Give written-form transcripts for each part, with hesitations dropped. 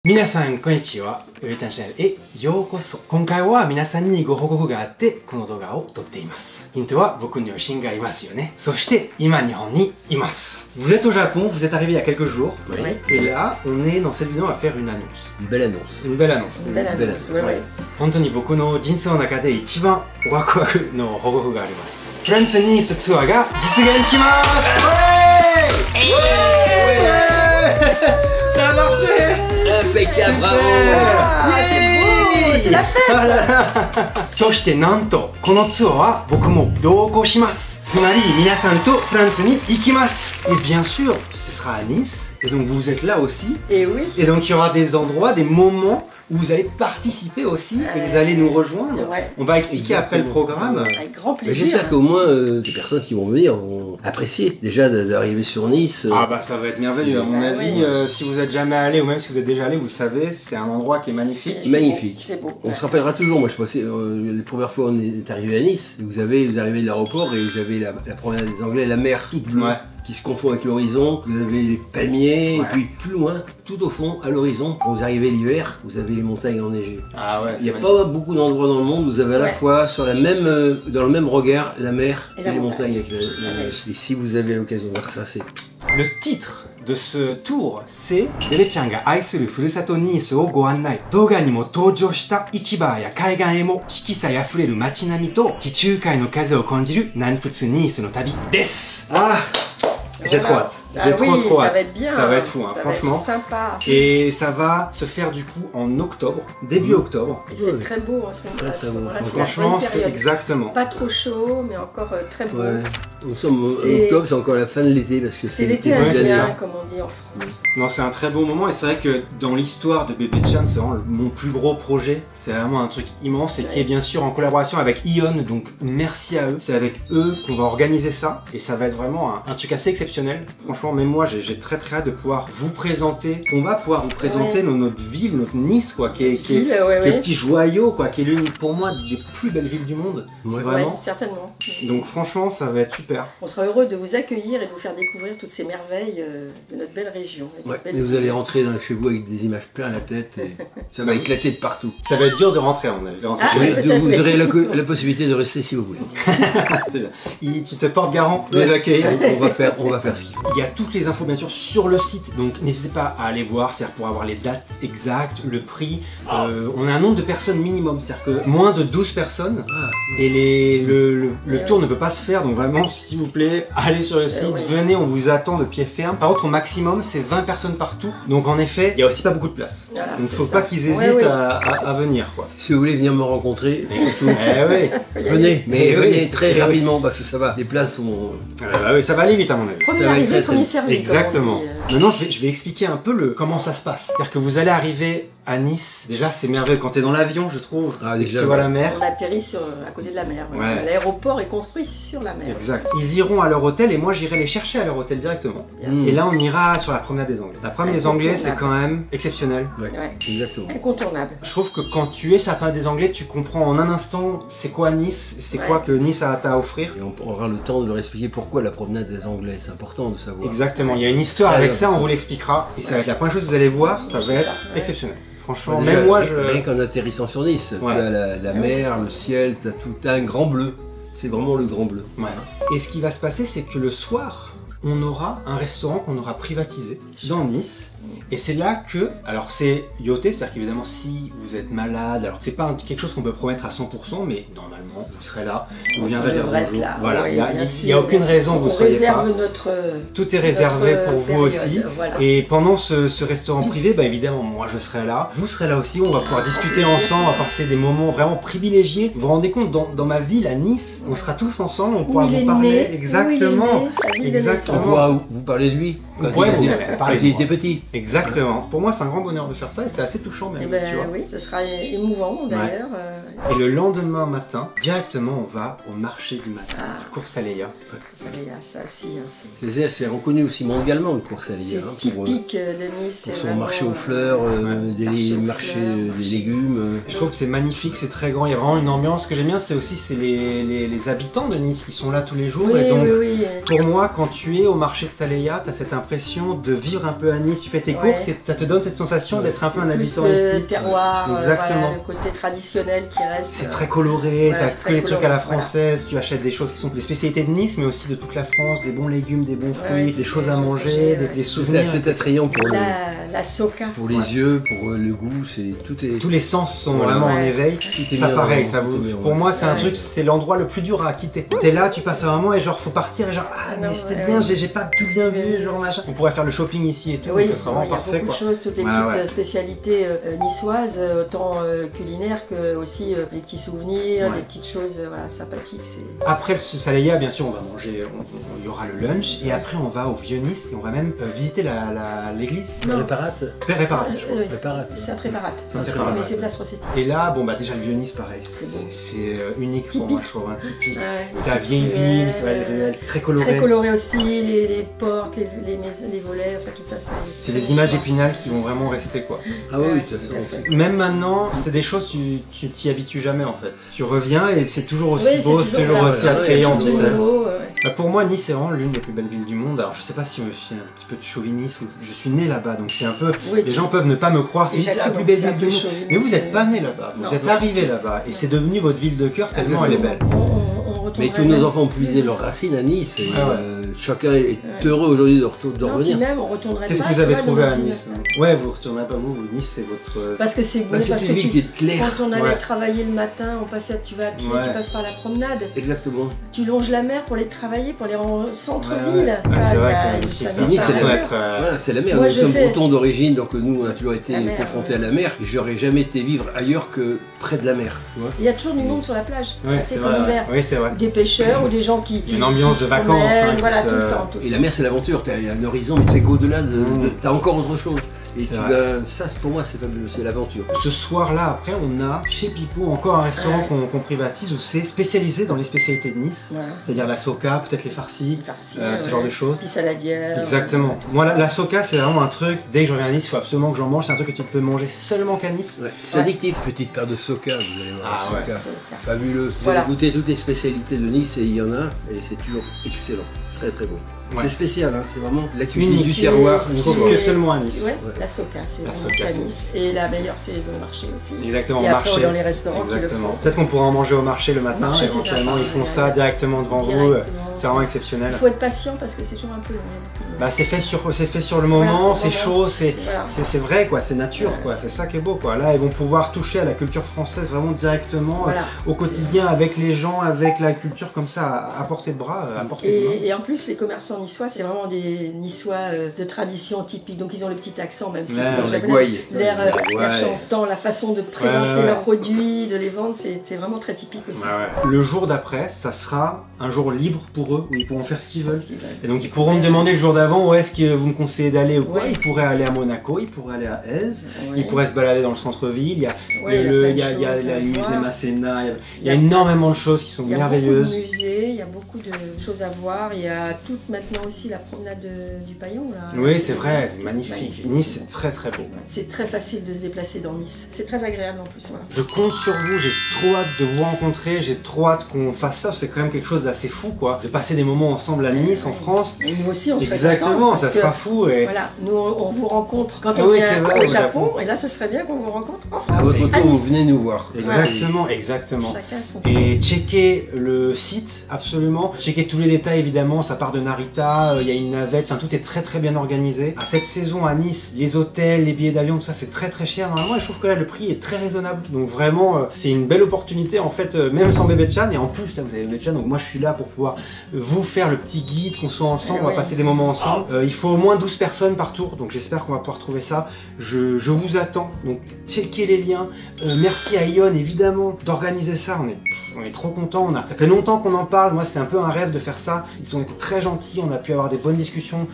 皆さんこんにちは、上ちゃんチャンネルへようこそ。今回は皆さんにご報告があってこの動画を撮っています。ヒントは僕の両親がいますよね。そして今日本にいます。Vous êtes au Japon, vous êtes arrivé il y a quelques jours. Oui. Et là, on est dans cette vidéo à faire une annonce. Une belle annonce. Une belle annonce. Une belle annonce. Oui, oui. 本当に僕の人生の中で一番ワクワクの報告があります。フランスニースツアーが実現します。Impeccable, bravo! C'est la fête! そしてなんとこのツアーは僕も同行します。つまり皆さんとフランスに行きます。Et bien sûr, ce sera à Nice. Et donc vous êtes là aussi. Et oui. Et donc il y aura des endroits, des moments où vous allez participer aussi et vous allez nous rejoindre. Ouais. On va expliquer après le programme. Avec grand plaisir. J'espère qu'au moins ces personnes qui vont venir vont apprécier déjà d'arriver sur Nice. Ah bah ça va être merveilleux à mon avis. Si vous êtes jamais allé ou même si vous êtes déjà allé, vous le savez, c'est un endroit qui est magnifique. Magnifique. C'est beau. On se rappellera toujours. Moi je passais la première fois on est arrivé à Nice. Vous arrivez de l'aéroport et vous avez la promenade des Anglais, la mer toute bleue. Ouais. Qui se confond avec l'horizon, vous avez les palmiers, et puis plus loin, tout au fond, à l'horizon, quand vous arrivez l'hiver, vous avez les montagnes enneigées. Ah ouais, il n'y a pas beaucoup d'endroits dans le monde où vous avez à la fois sur la même, dans le même regard la mer et les montagnes avec la neige. Et si vous avez l'occasion de voir ça, c'est... Le titre de ce tour, c'est Bebe-chanが愛するふるさとニースをご案内。動画にも登場した市場や海岸へも色彩あふれる街並みと地中海の風を感じる南仏ニースの旅です。J'ai trop hâte. J'ai trop hâte. Ça va être bien. Ça va être fou, hein, franchement. Va être sympa. Et ça va se faire du coup en octobre, début octobre. Il fait très beau en ce moment. Donc franchement, c'est exactement. Pas trop chaud, mais encore très beau. Ouais. Nous sommes en octobre, c'est encore la fin de l'été parce que c'est l'été indien, comme on dit en France. Non, c'est un très beau moment et c'est vrai que dans l'histoire de Bebe-chan, c'est vraiment mon plus gros projet. C'est vraiment un truc immense et qui est bien sûr en collaboration avec Ion. Donc merci à eux. C'est avec eux qu'on va organiser ça et ça va être vraiment un truc assez exceptionnel. Franchement, même moi, j'ai très hâte de pouvoir vous présenter. On va pouvoir vous présenter notre ville, notre Nice, quoi, qui est le petit joyau, quoi, qui est l'une pour moi des plus belles villes du monde. Vraiment. Certainement. Donc franchement, ça va être super. On sera heureux de vous accueillir et de vous faire découvrir toutes ces merveilles de notre belle région. Et vous allez rentrer chez vous avec des images plein la tête et ça va éclater de partout. Ça va être dur de rentrer à mon avis. Vous aurez la possibilité de rester si vous voulez. C'est bien. Tu te portes garant de les accueillir. On va faire ce qu'il faut. Il y a toutes les infos bien sûr sur le site, donc n'hésitez pas à aller voir, c'est-à-dire pour avoir les dates exactes, le prix. On a un nombre de personnes minimum, c'est-à-dire que moins de 12 personnes et le tour ne peut pas se faire, donc vraiment s'il vous plaît, allez sur le site, venez, on vous attend de pied ferme. Par contre au maximum c'est 20 personnes par tour, donc en effet il y a aussi pas beaucoup de place. Voilà, donc faut pas qu'ils hésitent à venir quoi. Si vous voulez venir me rencontrer, venez, mais venez très rapidement parce que ça va, les places sont... ça va aller vite à mon avis. Premier arrivé, premier servi. Exactement. Maintenant, je vais expliquer un peu comment ça se passe. C'est-à-dire que vous allez arriver à Nice. Déjà, c'est merveilleux quand tu es dans l'avion, je trouve. Déjà, tu vois la mer. On atterrit à côté de la mer. L'aéroport est construit sur la mer. Exact. Ils iront à leur hôtel et moi, j'irai les chercher à leur hôtel directement. Et là, on ira sur la promenade des Anglais. La promenade des Anglais, c'est quand même exceptionnel. Exactement. Incontournable. Je trouve que quand tu es sur la promenade des Anglais, tu comprends en un instant c'est quoi Nice, c'est quoi que Nice a à offrir. Et on aura le temps de leur expliquer pourquoi la promenade des Anglais. C'est important de savoir. Exactement. Il y a une histoire avec ça, on vous l'expliquera. Et ça va être la première chose que vous allez voir, ça va être exceptionnel. Franchement, déjà, même moi rien qu'en atterrissant sur Nice, tu as la mer, le ciel, tu as un grand bleu. C'est vraiment le grand bleu. Et ce qui va se passer, c'est que le soir, on aura un restaurant qu'on aura privatisé dans Nice. Et c'est là que, alors c'est yoté, c'est-à-dire qu'évidemment si vous êtes malade, alors c'est pas quelque chose qu'on peut promettre à 100%, mais normalement vous serez là, vous viendrez dire bonjour. Voilà, il n'y a aucune raison que vous soyez pas. Tout est réservé pour vous aussi. Et pendant ce restaurant privé, bah évidemment moi je serai là, vous serez là aussi, on va pouvoir discuter ensemble, on va passer des moments vraiment privilégiés. Vous vous rendez compte, dans ma ville à Nice, on sera tous ensemble, on pourra vous parler. Exactement. On pourra vous parler de lui quand il était petit. Exactement. Pour moi, c'est un grand bonheur de faire ça et c'est assez touchant même. Tu vois. Oui, ce sera émouvant d'ailleurs. Et le lendemain matin, directement, on va au marché du matin, course à Léa. Ça aussi. C'est reconnu aussi mondialement, le course à Léa. C'est typique de Nice. Pour son marché aux fleurs, des marchés des légumes. Je trouve que c'est magnifique, c'est très grand. Il y a vraiment une ambiance. Ce que j'aime bien, c'est aussi les habitants de Nice qui sont là tous les jours. Et donc, pour moi, quand tu es au marché de Saleya, tu as cette impression de vivre un peu à Nice. Tu fais fais tes courses et ça te donne cette sensation d'être un peu un habitant ici. Le terroir, exactement. Voilà, le côté traditionnel qui reste. C'est très coloré, voilà, t'as que les trucs à la française, tu achètes des choses qui sont des spécialités de Nice, mais aussi de toute la France, des bons légumes, des bons fruits, des choses à manger, des souvenirs. C'est attrayant pour la soca. Pour les yeux, pour le goût, tous les sens sont vraiment en éveil. Ça pareil, ça vous. Pour moi, c'est un truc, c'est l'endroit le plus dur à quitter. T'es là, tu passes un moment et genre faut partir et genre ah mais c'était bien, j'ai pas tout bien vu, genre machin. On pourrait faire le shopping ici et tout, oui, ça serait vraiment parfait. Il y a beaucoup de choses, toutes les petites spécialités niçoises, autant culinaires que aussi des petits souvenirs, des petites choses voilà, sympathiques. Après le Salaya, bien sûr, on va manger, il y aura le lunch et après on va au Vieux-Nice et on va même visiter l'église. Réparate. Réparate. C'est un Réparate. Mais c'est place Rossetti. Et là, bon bah déjà le Vieux-Nice pareil. C'est unique pour moi, je trouve, un typique. C'est la vieille ville, c'est très coloré. Très coloré aussi, les portes, les volets, enfin tout ça. C'est des images épinales qui vont vraiment rester quoi. Ah oui, de toute façon. Même maintenant, c'est des choses tu t'y habitues jamais en fait. Tu reviens et c'est toujours aussi beau, c'est toujours aussi attrayant. Pour moi, Nice est vraiment l'une des plus belles villes du monde. Alors je sais pas si je me fie un petit peu de chauvinisme, je suis né là-bas, donc c'est un peu. Les gens peuvent ne pas me croire, c'est la plus belle ville du monde. Mais vous n'êtes pas né là-bas, vous êtes arrivé là-bas et c'est devenu votre ville de cœur tellement elle est belle. Mais tous nos enfants ont puisé leurs racines à Nice. Et, chacun est heureux aujourd'hui de revenir. Qu'est-ce que vous avez trouvé à Nice? Ouais, vous retournerez pas vous, Nice c'est votre. Parce que c'est beau, parce que quand on allait travailler le matin, on passait, tu vas à pied, tu passes par la promenade. Exactement. Tu longes la mer pour aller travailler, pour aller en centre-ville. C'est vrai que c'est Nice, c'est la mer. Nous sommes bretons d'origine, donc nous on a toujours été confrontés à la mer. J'aurais jamais été vivre ailleurs que près de la mer. Il y a toujours du monde sur la plage. C'est comme l'hiver. Oui, c'est vrai. Des pêcheurs ou des gens qui. Une ambiance de vacances. Voilà, tout le temps. Et la mer, c'est l'aventure. Il y a un horizon, mais c'est qu'au-delà, t'as encore autre chose. Et ça, pour moi, c'est l'aventure. Ce soir-là, après, on a chez Pipou encore un restaurant qu'on privatise où c'est spécialisé dans les spécialités de Nice. C'est-à-dire la soca, peut-être les farcis, ce genre de choses. Puis saladière. Exactement. Moi, la soca, c'est vraiment un truc, dès que je reviens à Nice, il faut absolument que j'en mange. C'est un truc que tu peux manger seulement qu'à Nice. C'est addictif. Petite paire de soca, vous allez voir. Ah soca. Fabuleuse. Vous allez goûter toutes les spécialités de Nice et il y en a, et c'est toujours excellent. Très très bon. C'est spécial, hein, c'est vraiment la cuisine du terroir. Que seulement à Nice. La soca, c'est vraiment à Nice. Et la meilleure, c'est le marché aussi. Exactement, et marché. Après, dans les restaurants qui le font. Peut-être qu'on pourra en manger au marché le matin, éventuellement ils font ça directement devant vous. C'est vraiment exceptionnel. Il faut être patient parce que c'est toujours un peu long. C'est fait sur le moment, c'est chaud, c'est vrai quoi, c'est nature quoi, c'est ça qui est beau quoi. Là ils vont pouvoir toucher à la culture française vraiment directement au quotidien avec les gens, avec la culture comme ça à portée de bras, à portée de main. Et en plus les commerçants niçois, c'est vraiment des niçois de tradition typique, donc ils ont le petit accent même si l'air chantant, la façon de présenter leurs produits, de les vendre, c'est vraiment très typique aussi. Le jour d'après, ça sera un jour libre pour eux où ils pourront faire ce qu'ils veulent. Et donc ils pourront me demander le jour d'avant où est-ce que vous me conseillez d'aller ou quoi. Ils pourraient aller à Monaco, ils pourraient aller à Aise, ils pourraient se balader dans le centre-ville. Il y a le musée Masséna, il y a énormément de choses qui sont merveilleuses. Il y a beaucoup de musées, il y a beaucoup de choses à voir. Il y a toute maintenant aussi la promenade du Paillon. Oui, c'est vrai, c'est magnifique. Nice, c'est très très beau. C'est très facile de se déplacer dans Nice. C'est très agréable en plus. Je compte sur vous, j'ai trop hâte de vous rencontrer, j'ai trop hâte qu'on fasse ça. C'est quand même quelque chose d'assez fou quoi, de passer des moments ensemble à Nice, en France. Et nous aussi, on serait exactement, ça sera fou. Et... Voilà, nous on vous rencontre quand on vient au Japon, et là ça serait bien qu'on vous rencontre en France. À votre tour, vous venez nous voir. Exactement, exactement. Et checker le site, absolument. Checker tous les détails évidemment, ça part de Narita, il y a une navette, enfin tout est très très bien organisé. À cette saison à Nice, les hôtels, les billets d'avion, tout ça c'est très très cher. Normalement, je trouve que là le prix est très raisonnable. Donc vraiment, c'est une belle opportunité en fait, même sans bébé Chan. Et en plus, là vous avez bébé Chan, donc moi je suis là pour pouvoir vous faire le petit guide, qu'on soit ensemble, on va passer des moments ensemble. Il faut au moins 12 personnes par tour, donc j'espère qu'on va pouvoir trouver ça. Je vous attends, donc checkez les liens. Merci à Ion évidemment d'organiser ça, on est trop contents, ça fait longtemps qu'on en parle, moi c'est un peu un rêve de faire ça. Ils ont été très gentils, on a pu avoir des bonnes discussions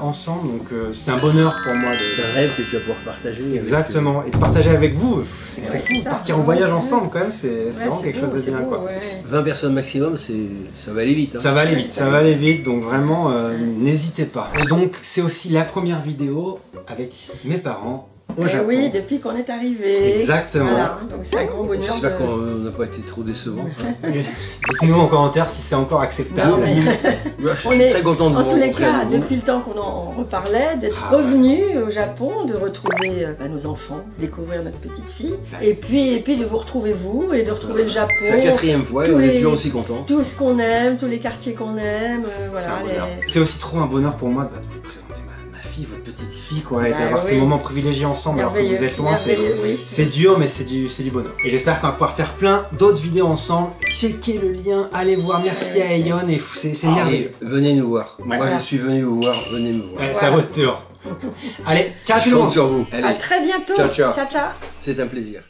ensemble, donc c'est un bonheur pour moi. C'est un rêve que tu vas pouvoir partager. Exactement, et de partager avec vous, c'est fou, partir en voyage ensemble quand même, c'est vraiment quelque chose de bien quoi. 20 personnes maximum, ça va aller vite. Hein. Ça va aller vite, ça va aller vite, donc vraiment n'hésitez pas. Et donc c'est aussi la première vidéo avec mes parents au Japon. Oui, depuis qu'on est arrivé. Exactement. Voilà, donc c'est un grand bonheur. J'espère qu'on n'a pas été trop décevant. Dites-nous en commentaire si c'est encore acceptable. Je suis très content de vous En tous les cas, rencontrer. depuis le temps qu'on en reparlait, d'être revenu au Japon, de retrouver nos enfants, découvrir notre petite fille, et puis de vous retrouver vous, et de retrouver le Japon. C'est la 4e fois et on est toujours aussi content. Tout ce qu'on aime, tous les quartiers qu'on aime, voilà. C'est aussi trop un bonheur pour moi de vous présenter ma fille, votre petite fille, quoi, et d'avoir ces moments privilégiés ensemble alors que vous êtes loin. C'est dur, mais c'est du bonheur. Et j'espère qu'on va pouvoir faire plein d'autres vidéos ensemble. Checkez le lien, allez voir, merci à Aeon, et c'est merveilleux. Venez nous voir. Moi je suis venu vous voir, venez me voir. C'est à votre tour. Allez, ciao tout le monde. Sur vous. Allez. À très bientôt. Ciao, ciao. Ciao, ciao. C'est un plaisir.